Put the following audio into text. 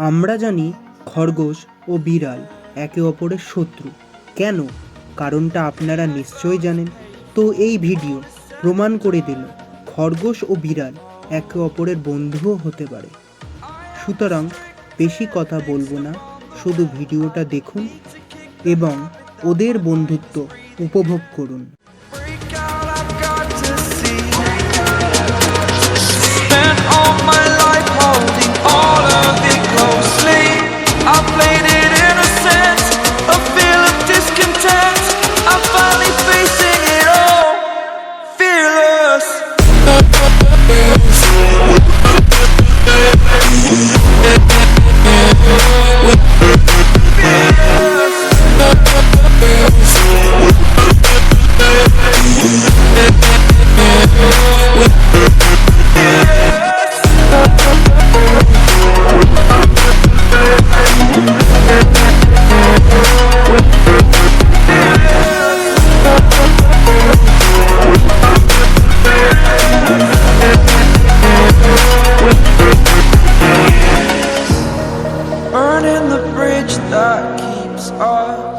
আমরা জানি খরগোশ ও বিড়াল একে অপরের শত্রু। কেন? কারণটা আপনারা নিশ্চয়ই জানেন। তো এই ভিডিও প্রমাণ করে দিল খরগোশ ও বিড়াল একে অপরের বন্ধুও হতে পারে। সুতরাং বেশি কথা বলবো না, শুধু ভিডিওটা দেখুন এবং ওদের বন্ধুত্ব উপভোগ করুন। Spent all my life holding all of it closely. I played it innocent, a feel of discontent. I'm finally facing it all, fearless. Burning the bridge that keeps us